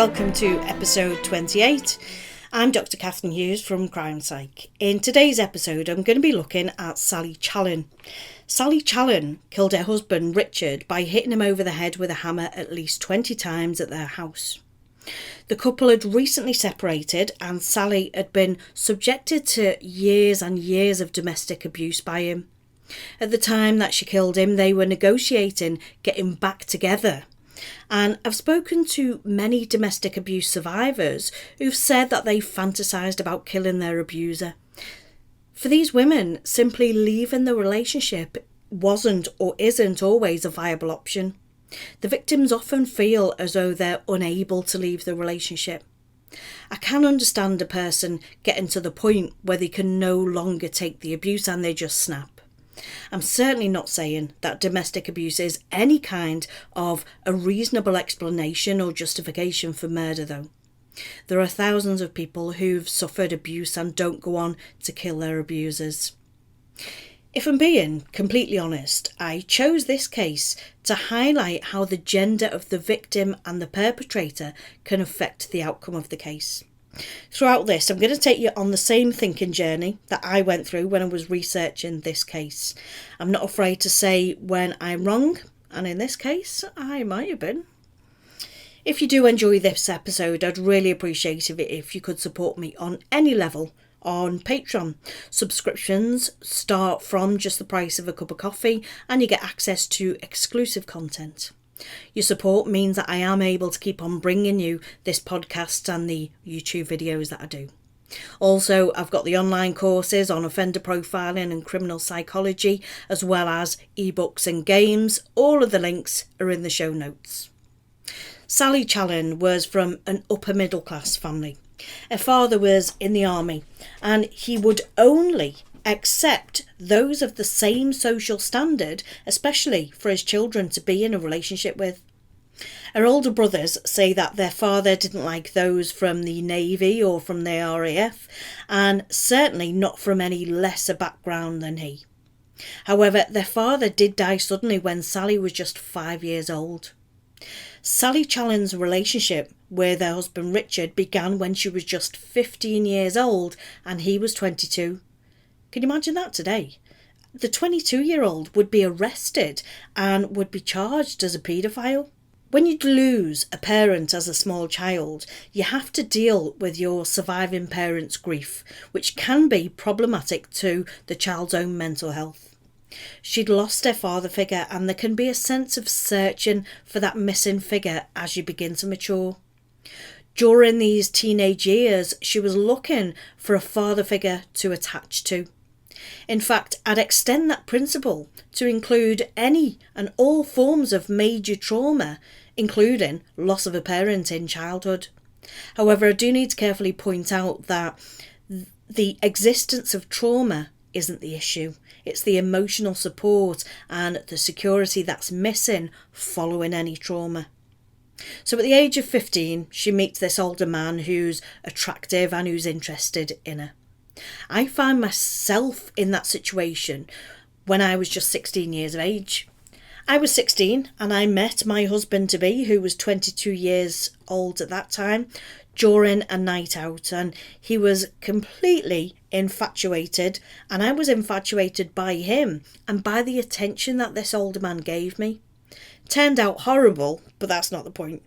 welcome to episode 28. I'm Dr. Catherine Hughes from Crime Psych. In today's episode, I'm going to be looking at Sally Challen. Sally Challen killed her husband Richard by hitting him over the head with a hammer at least 20 times at their house. The couple had recently separated and Sally had been subjected to years and years of domestic abuse by him. At the time that she killed him, they were negotiating getting back together. And I've spoken to many domestic abuse survivors who've said that they fantasised about killing their abuser. For these women, simply leaving the relationship wasn't or isn't always a viable option. The victims often feel as though they're unable to leave the relationship. I can understand a person getting to the point where they can no longer take the abuse and they just snap. I'm certainly not saying that domestic abuse is any kind of a reasonable explanation or justification for murder, though. There are thousands of people who've suffered abuse and don't go on to kill their abusers. If I'm being completely honest, I chose this case to highlight how the gender of the victim and the perpetrator can affect the outcome of the case. Throughout this, I'm going to take you on the same thinking journey that I went through when I was researching this case. I'm not afraid to say when I'm wrong, and in this case, I might have been. If you do enjoy this episode, I'd really appreciate it if you could support me on any level on Patreon. Subscriptions start from just the price of a cup of coffee, and you get access to exclusive content. Your support means that I am able to keep on bringing you this podcast and the YouTube videos that I do. Also, I've got the online courses on offender profiling and criminal psychology, as well as ebooks and games. All of the links are in the show notes. Sally Challen was from an upper middle class family. Her father was in the army and he would only accept those of the same social standard, especially for his children to be in a relationship with. Her older brothers say that their father didn't like those from the Navy or from the RAF, and certainly not from any lesser background than he. However, their father did die suddenly when Sally was just 5 years old. Sally Challen's relationship with her husband Richard began when she was just 15 years old and he was 22. Can you imagine that today? The 22-year-old would be arrested and would be charged as a paedophile. When you lose a parent as a small child, you have to deal with your surviving parent's grief, which can be problematic to the child's own mental health. She'd lost her father figure, and there can be a sense of searching for that missing figure as you begin to mature. During these teenage years, she was looking for a father figure to attach to. In fact, I'd extend that principle to include any and all forms of major trauma, including loss of a parent in childhood. However, I do need to carefully point out that the existence of trauma isn't the issue. It's the emotional support and the security that's missing following any trauma. So at the age of 15, she meets this older man who's attractive and who's interested in her. I find myself in that situation when I was just 16 years of age. I was 16 and I met my husband-to-be, who was 22 years old at that time, during a night out, and he was completely infatuated, and I was infatuated by him and by the attention that this older man gave me. Turned out horrible, but that's not the point.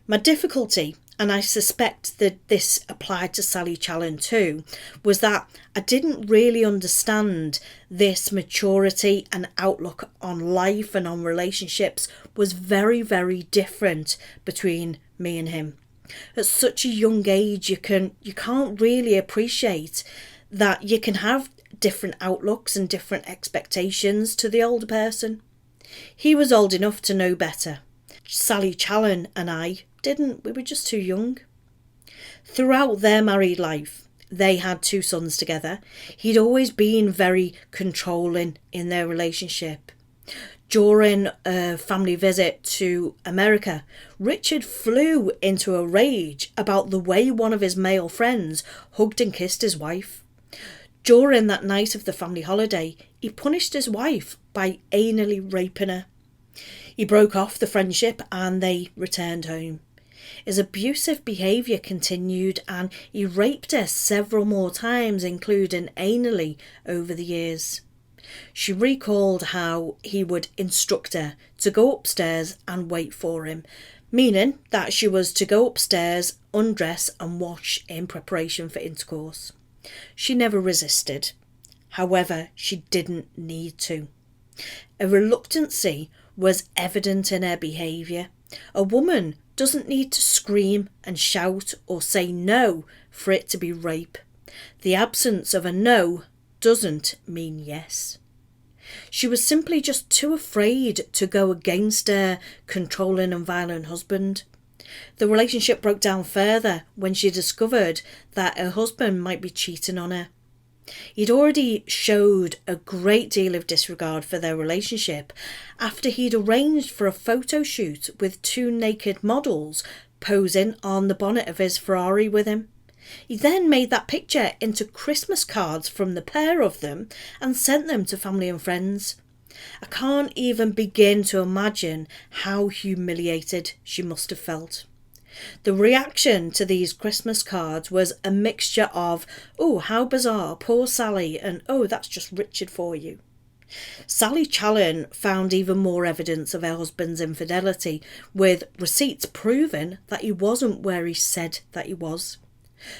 My difficulty, and I suspect that this applied to Sally Challen too, was that I didn't really understand this maturity and outlook on life and on relationships was very, very different between me and him. At such a young age, you can't really appreciate that you can have different outlooks and different expectations to the older person. He was old enough to know better. Sally Challen and I didn't. We were just too young. Throughout their married life, they had 2 sons together. He'd always been very controlling in their relationship. During a family visit to America, Richard flew into a rage about the way one of his male friends hugged and kissed his wife. During that night of the family holiday, he punished his wife by anally raping her. He broke off the friendship and they returned home. His abusive behaviour continued and he raped her several more times, including anally, over the years. She recalled how he would instruct her to go upstairs and wait for him, meaning that she was to go upstairs, undress and wash in preparation for intercourse. She never resisted. However, she didn't need to. A reluctancy was evident in her behaviour. A woman doesn't need to scream and shout or say no for it to be rape. The absence of a no doesn't mean yes. She was simply just too afraid to go against her controlling and violent husband. The relationship broke down further when she discovered that her husband might be cheating on her. He'd already showed a great deal of disregard for their relationship after he'd arranged for a photo shoot with 2 naked models posing on the bonnet of his Ferrari with him. He then made that picture into Christmas cards from the pair of them and sent them to family and friends. I can't even begin to imagine how humiliated she must have felt. The reaction to these Christmas cards was a mixture of, "Oh, how bizarre, poor Sally," and "Oh, that's just Richard for you." Sally Challen found even more evidence of her husband's infidelity, with receipts proving that he wasn't where he said that he was.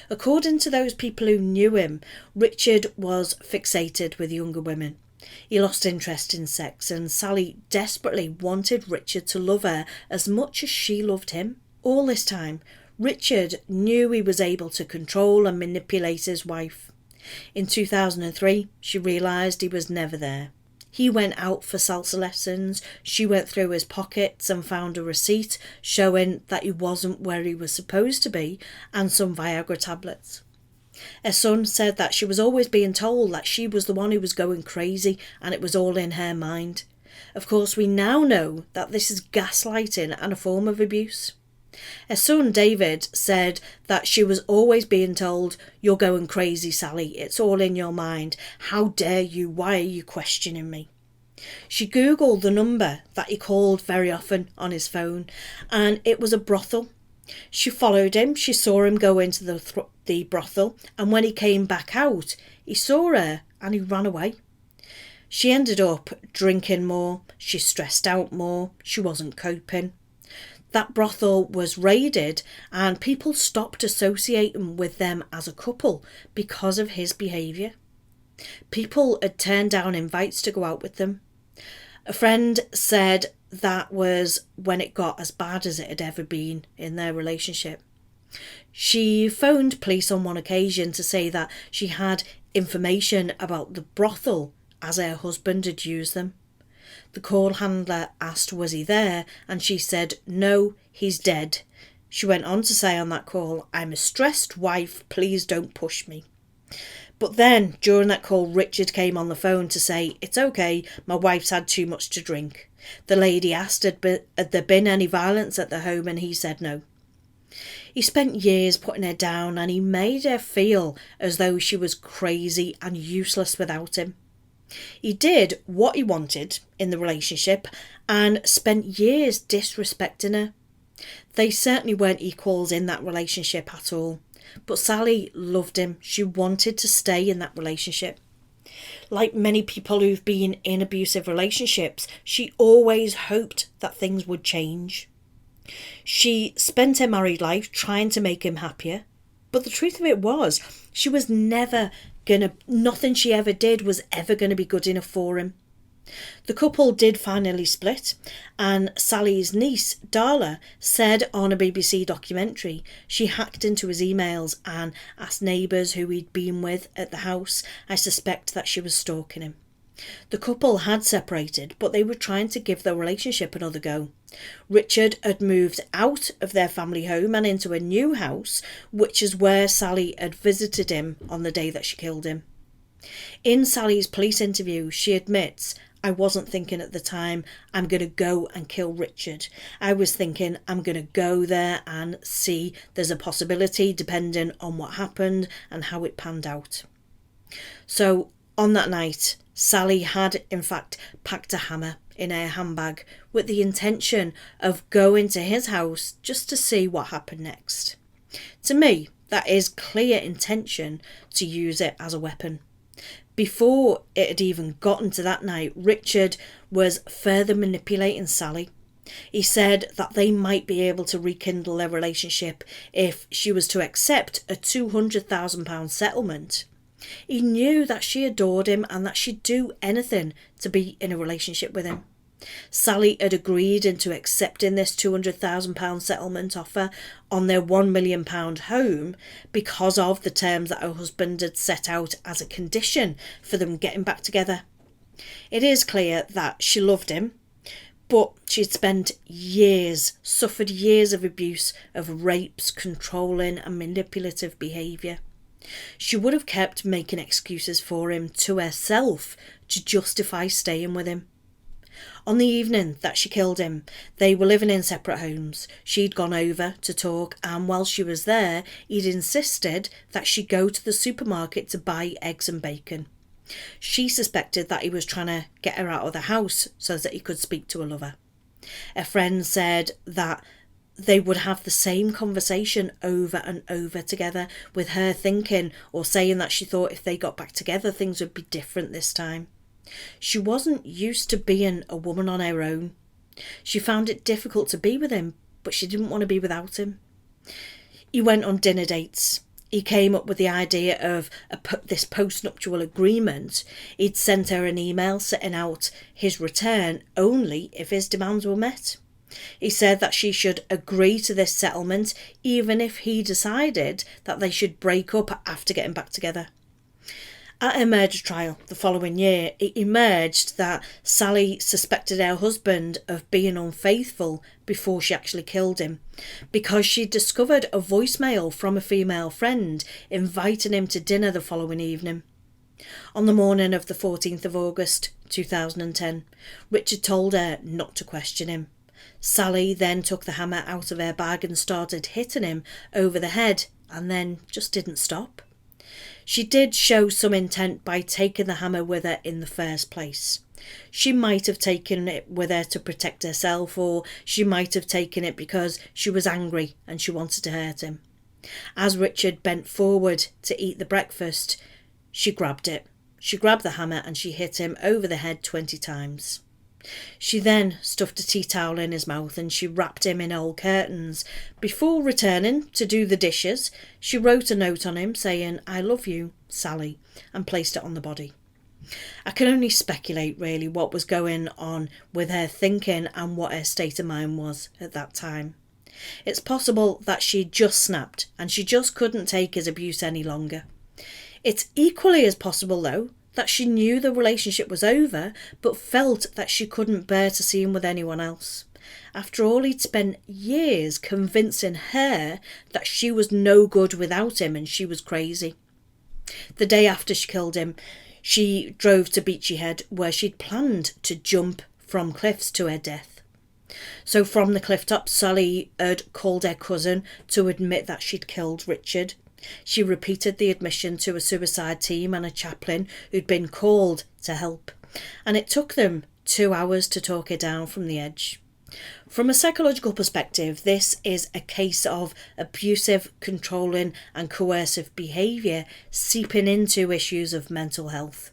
According to those people who knew him, Richard was fixated with younger women. He lost interest in sex, and Sally desperately wanted Richard to love her as much as she loved him. All this time, Richard knew he was able to control and manipulate his wife. In 2003, she realised he was never there. He went out for salsa lessons, she went through his pockets and found a receipt showing that he wasn't where he was supposed to be, and some Viagra tablets. Her son said that she was always being told that she was the one who was going crazy and it was all in her mind. Of course, we now know that this is gaslighting and a form of abuse. Her son David said that she was always being told, "You're going crazy, Sally, it's all in your mind. How dare you, why are you questioning me?" She googled the number that he called very often on his phone, and it was a brothel. She followed him, she saw him go into the brothel, and when he came back out, he saw her and he ran away. She ended up drinking more, she stressed out more, she wasn't coping. That brothel was raided and people stopped associating with them as a couple because of his behaviour. People had turned down invites to go out with them. A friend said that was when it got as bad as it had ever been in their relationship. She phoned police on one occasion to say that she had information about the brothel as her husband had used them. The call handler asked was he there, and she said, "No, he's dead." She went on to say on that call, "I'm a stressed wife, please don't push me." But then, during that call, Richard came on the phone to say, "It's okay, my wife's had too much to drink." The lady asked had there been any violence at the home, and he said no. He spent years putting her down and he made her feel as though she was crazy and useless without him. He did what he wanted in the relationship and spent years disrespecting her. They certainly weren't equals in that relationship at all. But Sally loved him. She wanted to stay in that relationship. Like many people who've been in abusive relationships, she always hoped that things would change. She spent her married life trying to make him happier. But the truth of it was, she was nothing she ever did was ever going to be good enough for him. The couple did finally split, and Sally's niece, Darla, said on a BBC documentary she hacked into his emails and asked neighbours who he'd been with at the house. I suspect that she was stalking him. The couple had separated, but they were trying to give their relationship another go. Richard had moved out of their family home and into a new house, which is where Sally had visited him on the day that she killed him. In Sally's police interview, she admits, "I wasn't thinking at the time, I'm going to go and kill Richard. I was thinking, I'm going to go there and see there's a possibility depending on what happened and how it panned out." So on that night, Sally had in fact packed a hammer in her handbag with the intention of going to his house just to see what happened next. To me, that is clear intention to use it as a weapon. Before it had even gotten to that night, Richard was further manipulating Sally. He said that they might be able to rekindle their relationship if she was to accept a £200,000 settlement. He knew that she adored him and that she'd do anything to be in a relationship with him. Sally had agreed into accepting this £200,000 settlement offer on their £1 million home because of the terms that her husband had set out as a condition for them getting back together. It is clear that she loved him, but she'd suffered years of abuse, of rapes, controlling and manipulative behaviour. She would have kept making excuses for him to herself to justify staying with him. On the evening that she killed him, they were living in separate homes. She'd gone over to talk, and while she was there, he'd insisted that she go to the supermarket to buy eggs and bacon. She suspected that he was trying to get her out of the house so that he could speak to a lover. A friend said that they would have the same conversation over and over together, with her thinking or saying that she thought if they got back together things would be different this time. She wasn't used to being a woman on her own. She found it difficult to be with him, but she didn't want to be without him. He went on dinner dates. He came up with the idea of this post-nuptial agreement. He'd sent her an email setting out his return only if his demands were met. He said that she should agree to this settlement even if he decided that they should break up after getting back together. At her murder trial the following year, it emerged that Sally suspected her husband of being unfaithful before she actually killed him, because she discovered a voicemail from a female friend inviting him to dinner the following evening. On the morning of the 14th of August 2010, Richard told her not to question him. Sally then took the hammer out of her bag and started hitting him over the head, and then just didn't stop. She did show some intent by taking the hammer with her in the first place. She might have taken it with her to protect herself, or she might have taken it because she was angry and she wanted to hurt him. As Richard bent forward to eat the breakfast, she grabbed it. She grabbed the hammer and she hit him over the head 20 times. She then stuffed a tea towel in his mouth and she wrapped him in old curtains. Before returning to do the dishes, she wrote a note on him saying, "I love you, Sally," and placed it on the body. I can only speculate really what was going on with her thinking and what her state of mind was at that time. It's possible that she just snapped and she just couldn't take his abuse any longer. It's equally as possible though that she knew the relationship was over but felt that she couldn't bear to see him with anyone else. After all, he'd spent years convincing her that she was no good without him and she was crazy. The day after she killed him, she drove to Beachy Head, where she'd planned to jump from cliffs to her death. So from the cliff top, Sally had called her cousin to admit that she'd killed Richard. She repeated the admission to a suicide team and a chaplain who'd been called to help, and it took them 2 hours to talk her down from the edge. From a psychological perspective, this is a case of abusive, controlling and coercive behaviour seeping into issues of mental health.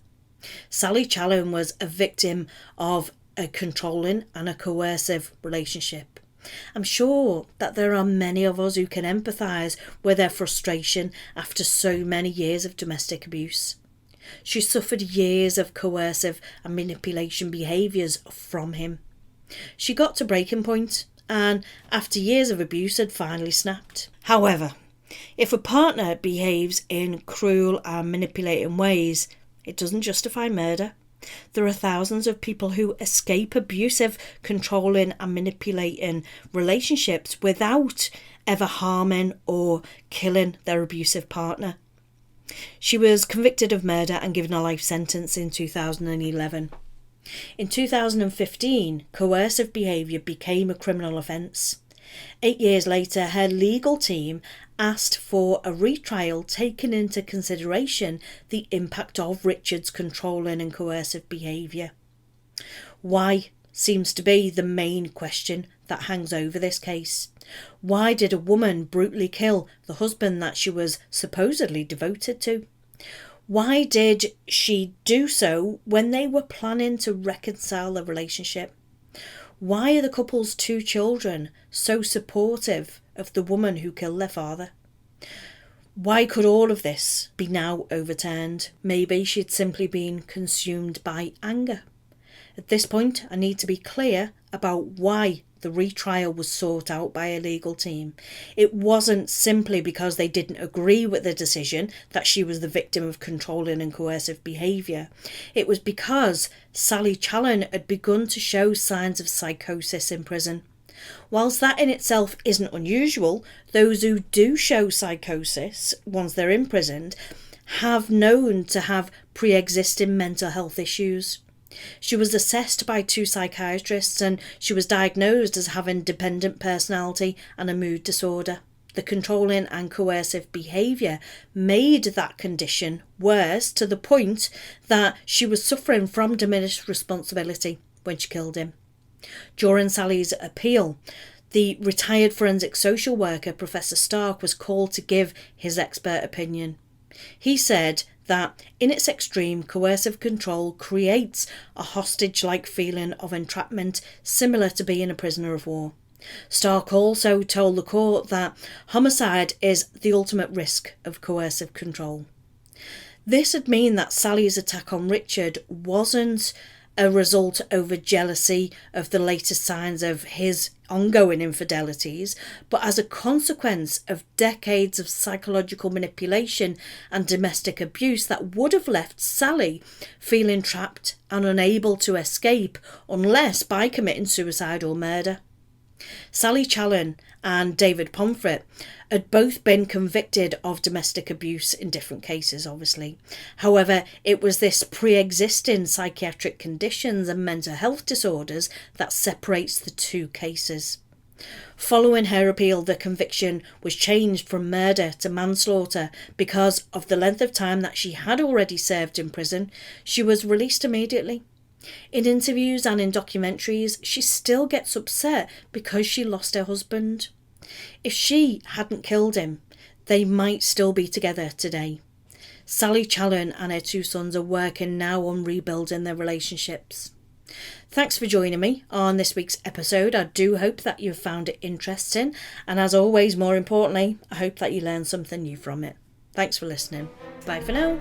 Sally Challen was a victim of a controlling and a coercive relationship. I'm sure that there are many of us who can empathise with her frustration after so many years of domestic abuse. She suffered years of coercive and manipulation behaviours from him. She got to breaking point and after years of abuse had finally snapped. However, if a partner behaves in cruel and manipulating ways, it doesn't justify murder. There are thousands of people who escape abusive, controlling and manipulating relationships without ever harming or killing their abusive partner. She was convicted of murder and given a life sentence in 2011. In 2015, coercive behaviour became a criminal offence. 8 years later, her legal team asked for a retrial taking into consideration the impact of Richard's controlling and coercive behaviour. Why seems to be the main question that hangs over this case. Why did a woman brutally kill the husband that she was supposedly devoted to? Why did she do so when they were planning to reconcile the relationship? Why are the couple's 2 children so supportive of the woman who killed their father? Why could all of this be now overturned? Maybe she'd simply been consumed by anger. At this point, I need to be clear about why the retrial was sought out by a legal team. It wasn't simply because they didn't agree with the decision that she was the victim of controlling and coercive behaviour. It was because Sally Challen had begun to show signs of psychosis in prison. Whilst that in itself isn't unusual, those who do show psychosis once they're imprisoned have known to have pre-existing mental health issues. She was assessed by 2 psychiatrists and she was diagnosed as having dependent personality and a mood disorder. The controlling and coercive behaviour made that condition worse to the point that she was suffering from diminished responsibility when she killed him. During Sally's appeal, the retired forensic social worker Professor Stark was called to give his expert opinion. He said that in its extreme, coercive control creates a hostage-like feeling of entrapment similar to being a prisoner of war. Stark also told the court that homicide is the ultimate risk of coercive control. This would mean that Sally's attack on Richard wasn't a result over jealousy of the latest signs of his ongoing infidelities, but as a consequence of decades of psychological manipulation and domestic abuse that would have left Sally feeling trapped and unable to escape unless by committing suicide or murder. Sally Challen and David Pomfret had both been convicted of domestic abuse in different cases, obviously. However, it was this pre-existing psychiatric conditions and mental health disorders that separates the 2 cases. Following her appeal, the conviction was changed from murder to manslaughter because of the length of time that she had already served in prison. She was released immediately. In interviews and in documentaries, she still gets upset because she lost her husband. If she hadn't killed him, they might still be together today. Sally Challen and her 2 sons are working now on rebuilding their relationships. Thanks for joining me on this week's episode. I do hope that you've found it interesting, and as always, more importantly, I hope that you learned something new from it. Thanks for listening. Bye for now.